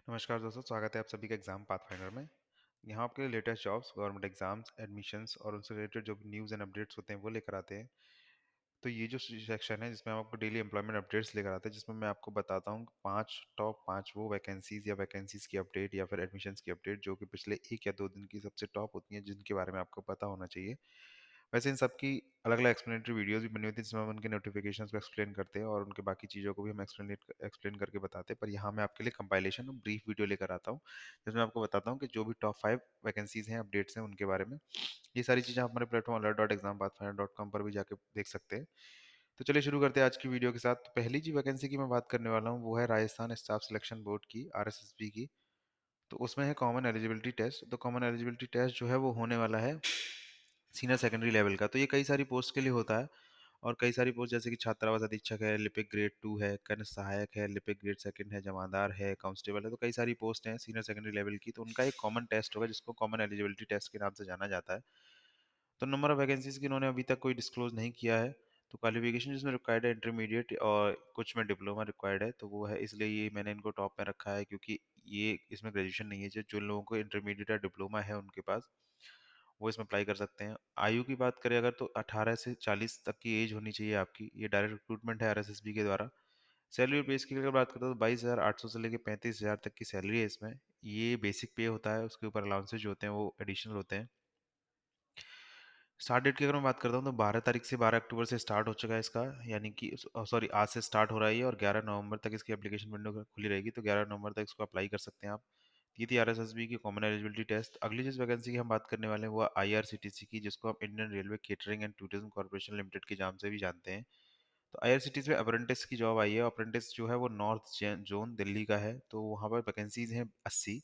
नमस्कार दोस्तों, स्वागत है आप सभी का एग्जाम पाथफाइंडर में। यहाँ आपके latest jobs, government exams, admissions और उनसे रिलेटेड जो भी न्यूज़ एंड अपडेट्स होते हैं वो लेकर आते हैं। तो ये जो सेक्शन है जिसमें हम आपको डेली एम्प्लॉयमेंट अपडेट्स लेकर आते हैं, जिसमें मैं आपको बताता हूँ पांच टॉप पांच वो वैकेंसीज या वैकेंसीज की अपडेट या फिर एडमिशन्स की अपडेट जो कि पिछले 1 या 2 दिन की सबसे टॉप होती हैं, जिनके बारे में आपको पता होना चाहिए। वैसे इन सब की अलग अलग एक्सप्लेनेटरी वीडियोस भी बनी होती है जिसमें हम उनके नोटिफिकेशंस को एक्सप्लेन करते हैं और उनके बाकी चीज़ों को भी हम एक्सप्लेन करके बताते हैं। पर यहाँ मैं आपके लिए कंपाइलेशन और ब्रीफ वीडियो लेकर आता हूँ जिसमें आपको बताता हूँ कि जो भी टॉप 5 वैकेंसीज हैं, अपडेट्स हैं, उनके बारे में। ये सारी चीज़ें आप हमारे प्लेटफॉर्म alert.exampathfinder.com पर भी जाके देख सकते हैं। तो चलिए शुरू करते हैं आज की वीडियो के साथ। तो पहली जी वैकेंसी की मैं बात करने वाला हूँ वो है राजस्थान स्टाफ सिलेक्शन बोर्ड की, RSSB की। तो उसमें है कॉमन एलिजिबिलिटी टेस्ट। तो कॉमन एलिजिबिलिटी टेस्ट जो है वो होने वाला है सीनियर सेकेंडरी लेवल का। तो ये कई सारी पोस्ट के लिए होता है और कई सारी पोस्ट जैसे कि छात्रावास अधीक्षक है, लिपिक ग्रेड 2 है, कनिष्ठ सहायक है, लिपिक ग्रेड सेकंड है, जमादार है, कांस्टेबल है। तो कई सारी पोस्ट हैं सीनियर सेकेंडरी लेवल की। तो उनका एक कॉमन टेस्ट होगा जिसको कॉमन एलिजिबिलिटी टेस्ट के नाम से जाना जाता है। तो नंबर ऑफ वैकेंसीज की इन्होंने अभी तक कोई डिस्क्लोज नहीं किया है। तो क्वालिफिकेशन जिसमें रिक्वायर्ड है इंटरमीडिएट और कुछ में डिप्लोमा रिक्वायर्ड है, तो वो है, इसलिए ये मैंने इनको टॉप में रखा है क्योंकि ये इसमें ग्रेजुएशन नहीं है। जो जो लोगों को इंटरमीडिएट या डिप्लोमा है उनके पास, वो इसमें अप्लाई कर सकते हैं। आयु की बात करें अगर, तो 18 से 40 तक की एज होनी चाहिए आपकी। ये डायरेक्ट रिक्रूटमेंट है RSSB के द्वारा। सैलरी और पे स्केल की अगर बात करें तो 22,800 से लेकर 35,000 तक की सैलरी है इसमें। ये बेसिक पे होता है, उसके ऊपर अलाउंसेज जो होते हैं वो एडिशनल होते हैं। स्टार्ट डेट की अगर मैं बात करता हूँ तो 12 तारीख से 12 अक्टूबर से स्टार्ट हो चुका है इसका, यानी कि सॉरी आज से स्टार्ट हो रहा है ये, और 11 नवंबर तक इसकी एप्लीकेशन विंडो खुली रहेगी। तो 11 नवंबर तक इसको अप्लाई कर सकते हैं आप। ये थी RSSB की कॉमन एलिजिबिलिटी टेस्ट। अगली जिस वैकेंसी की हम बात करने वाले हैं वो IRCTC की, जिसको हम Indian railway catering and tourism corporation limited के नाम से भी जानते हैं। तो IRCTC में अप्रेंटिस की जॉब आई है। अप्रेंटिस जो है वो नॉर्थ जोन दिल्ली का है। तो वहाँ पर वैकेंसीज हैं 80।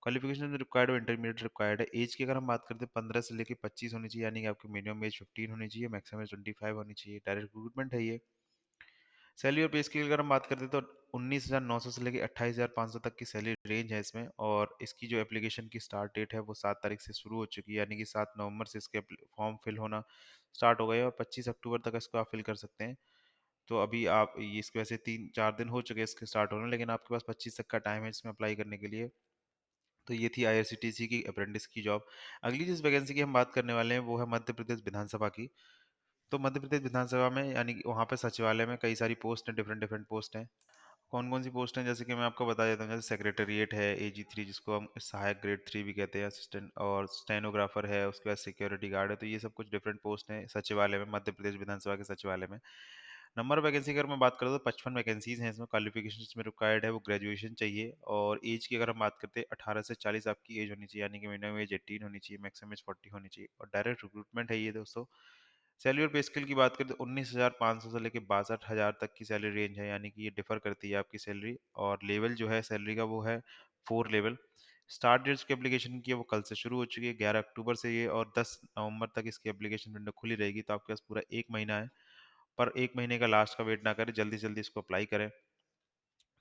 क्वालिफिकेशन रिक्वायर्ड और इंटरमीडिएट रिक्वायर्ड है। एज की अगर हम बात करते हैं 15 से लेकर 25 होनी चाहिए, यानी कि आपकी मिनिमम एज 15 होनी चाहिए, मैक्सिमम एज 25 होनी चाहिए। डायरेक्ट रिक्रूटमेंट है ये। सैलरी और पे स्केल अगर हम बात करते हैं तो 19,900 से लेकर 28,500 तक की सैलरी रेंज है इसमें। और इसकी जो एप्लीकेशन की स्टार्ट डेट है वो 7 तारीख से शुरू हो चुकी है, यानी कि 7 नवंबर से इसके फॉर्म फिल होना स्टार्ट हो गए और 25 अक्टूबर तक इसको आप फिल कर सकते हैं। तो अभी आप ये इसके वैसे 3-4 दिन हो चुके हैं इसके स्टार्ट होने, लेकिन आपके पास 25 तक का टाइम है इसमें अप्लाई करने के लिए। तो ये थी IRCTC की अप्रेंटिस की जॉब। अगली जिस वैकेंसी की हम बात करने वाले हैं वो है मध्य प्रदेश विधानसभा की। तो मध्य प्रदेश विधानसभा में, यानी कि वहाँ पे सचिवालय में कई सारी पोस्ट हैं, डिफरेंट डिफरेंट पोस्ट हैं। कौन कौन सी पोस्ट हैं जैसे कि मैं आपको बता देता हूँ। जैसे सेक्रेटेरिएट है, AG3 जिसको हम सहायक ग्रेड 3 भी कहते हैं, असिस्टेंट, और स्टेनोग्राफर है, उसके बाद सिक्योरिटी गार्ड है। तो ये सब कुछ डिफरेंट पोस्ट हैं सचिवालय में, मध्य प्रदेश विधानसभा के सचिवालय में। नंबर ऑफ वैकेंसी अगर मैं बात करूँ तो 55 वैकेंसीज हैं इसमें। क्वालिफिकेशन इसमें रिक्वायर्ड है वो ग्रेजुएशन चाहिए। और एज की अगर हम बात करते हैं 18 से 40 आपकी एज होनी चाहिए, यानी कि मिनिमम एज 18 होनी चाहिए, मैक्सिमम एज 40 होनी चाहिए। और डायरेक्ट रिक्रूटमेंट है ये दोस्तों। सैलरी और पे स्केल की बात करें तो 19,500 से लेकर 62,000 तक की सैलरी रेंज है, यानी कि ये डिफर करती है आपकी सैलरी। और लेवल जो है सैलरी का वो है 4 लेवल। स्टार्ट डेट की एप्लीकेशन की है वो कल से शुरू हो चुकी है, 11 अक्टूबर से ये, और 10 नवंबर तक इसकी एप्लीकेशन विंडो खुली रहेगी। तो आपके पास पूरा 1 महीना है। पर 1 महीने का लास्ट का वेट ना करें, जल्दी से जल्दी इसको अप्लाई करें।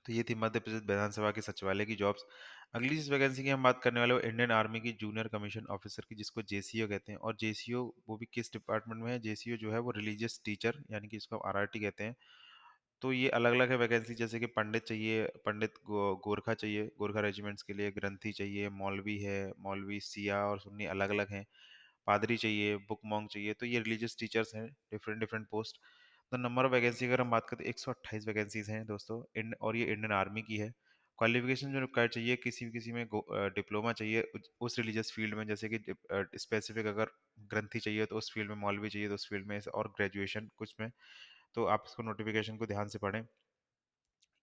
तो ये थी मध्य प्रदेश विधानसभा के सचिवालय की जॉब्स। अगली जिस वैकेंसी की हम बात करने वाले वो इंडियन आर्मी की जूनियर कमीशन ऑफिसर की, जिसको JCO कहते हैं। और JCO वो भी किस डिपार्टमेंट में है? JCO जो है वो रिलीजियस टीचर, यानी कि इसको हम RRT कहते हैं। तो ये अलग अलग है वैकेंसी, जैसे कि पंडित चाहिए, पंडित गोरखा चाहिए, गोरखा रेजिमेंट्स के लिए। ग्रंथी चाहिए, मौलवी है, मौलवी सिया और सुन्नी अलग अलग हैं। पादरी चाहिए, बुक मॉन्क चाहिए। तो ये रिलीजियस टीचर्स हैं, डिफरेंट डिफरेंट पोस्ट। तो नंबर ऑफ वैकेंसी अगर हम बात करें तो 128 वैकेंसीज हैं दोस्तों। और ये इंडियन आर्मी की है। क्वालिफिकेशन जो रिक्वायर्ड चाहिए, किसी किसी में डिप्लोमा चाहिए उस रिलीजियस फील्ड में, जैसे कि स्पेसिफिक अगर ग्रंथी चाहिए तो उस फील्ड में, मौलवी चाहिए तो उस फील्ड में, और ग्रेजुएशन कुछ में। तो आप इसको नोटिफिकेशन को ध्यान से पढ़ें।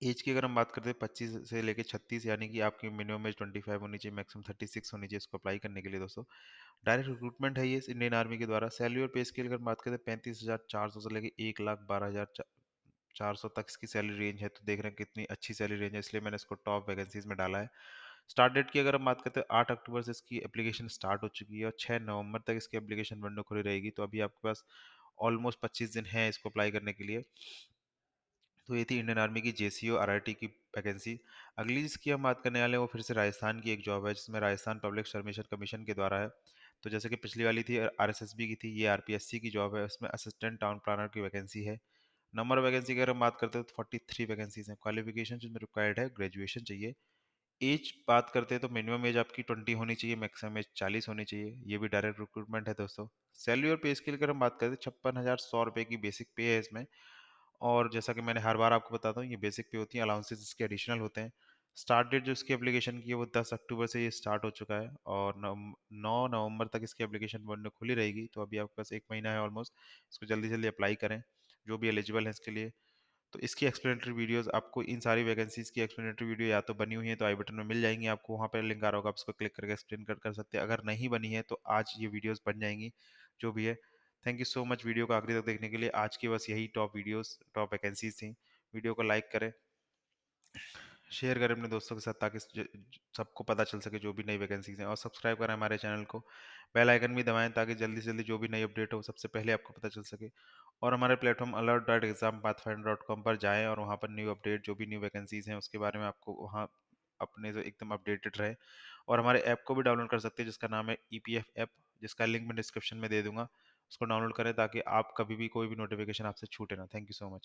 एज की अगर हम बात करते हैं 25 से लेके 36, यानी कि आपकी मिनिमम एज 25 होनी चाहिए, मैक्सिमम 36 होनी चाहिए इसको अप्लाई करने के लिए दोस्तों। डायरेक्ट रिक्रूटमेंट है ये इस इंडियन आर्मी के द्वारा। सैलरी और पे स्केल अगर बात करें 35,400 से लेके 1,12,400 तक इसकी सैलरी रेंज है। तो देख रहे हैं कितनी अच्छी सैलरी रेंज है, इसलिए मैंने इसको टॉप वैकेंसीज में डाला है। स्टार्ट डेट की अगर हम बात करते हैं 8 अक्टूबर से इसकी एप्लीकेशन स्टार्ट हो चुकी है और 6 नवंबर तक इसकी एप्लीकेशन विंडो खुली रहेगी। तो अभी आपके पास ऑलमोस्ट 25 दिन है इसको अप्लाई करने के लिए। तो ये थी इंडियन आर्मी की JCO RRT की वैकेंसी। अगली जिसकी हम बात करने वाले हैं वो फिर से राजस्थान की एक जॉब है, जिसमें राजस्थान पब्लिक सर्विस कमीशन के द्वारा है। तो जैसे कि पिछली वाली थी RSSB की थी, ये RPSC की जॉब है। उसमें असिस्टेंट टाउन प्लानर की वैकेंसी है। नंबर ऑफ वैकेंसी की अगर हम बात करते हैं तो 43 वैकेंसीज हैं। क्वालिफिकेशन जिसमें रिक्वायर्ड है ग्रेजुएशन चाहिए। एज बात करते हैं तो मिनिमम एज आपकी 20 होनी चाहिए, मैक्सिमम एज 40 होनी चाहिए। ये भी डायरेक्ट रिक्रूटमेंट है दोस्तों। सैलरी और पे स्केल की अगर हम बात करें तो 56,100 रुपये की बेसिक पे है इसमें। और जैसा कि मैंने हर बार आपको बताता हूँ, ये बेसिक पे होती है, अलाउंसेस इसके एडिशनल होते हैं। स्टार्ट डेट जो इसकी एप्लीकेशन की है वो 10 अक्टूबर से ये स्टार्ट हो चुका है, और 9 नवंबर तक इसकी एप्लीकेशन बनने खुली रहेगी। तो अभी आपके पास 1 महीना है ऑलमोस्ट, इसको जल्दी जल्दी अप्लाई करें जो भी एलिजिबल है इसके लिए। तो इसकी एक्सप्लेनेटरी वीडियोस आपको, इन सारी वैकेंसीज की एक्सप्लेनेटरी वीडियो या तो बनी हुई है तो आई बटन में मिल जाएंगी आपको, वहाँ पर लिंक आ रहा होगा, आप उसको क्लिक करके एक्सप्लेन कर सकते हैं। अगर नहीं बनी है तो आज ये वीडियोस बन जाएंगी जो भी है। Thank you so much video को आखिरी तक देखने के लिए। आज की बस यही टॉप वीडियोस, टॉप वैकेंसीज थी। वीडियो को लाइक करें, शेयर करें अपने दोस्तों के साथ, ताकि सबको पता चल सके जो भी नई वैकेंसीज हैं। और सब्सक्राइब करें हमारे चैनल को, बेल आइकन भी दबाएं ताकि जल्दी से जल्दी जो भी नई अपडेट हो सबसे पहले आपको पता चल सके। और हमारे प्लेटफॉर्म alert.exampathfinder.com पर जाएं और वहाँ पर न्यू अपडेट जो भी न्यू वैकेंसीज हैं उसके बारे में आपको वहाँ अपने से एकदम अपडेटेड रहे। और हमारे ऐप को भी डाउनलोड कर सकते हैं जिसका नाम है EPF ऐप, जिसका लिंक मैं डिस्क्रिप्शन में दे दूंगा। उसको डाउनलोड करें ताकि आप कभी भी कोई भी नोटिफिकेशन आपसे छूटे ना। Thank you so much.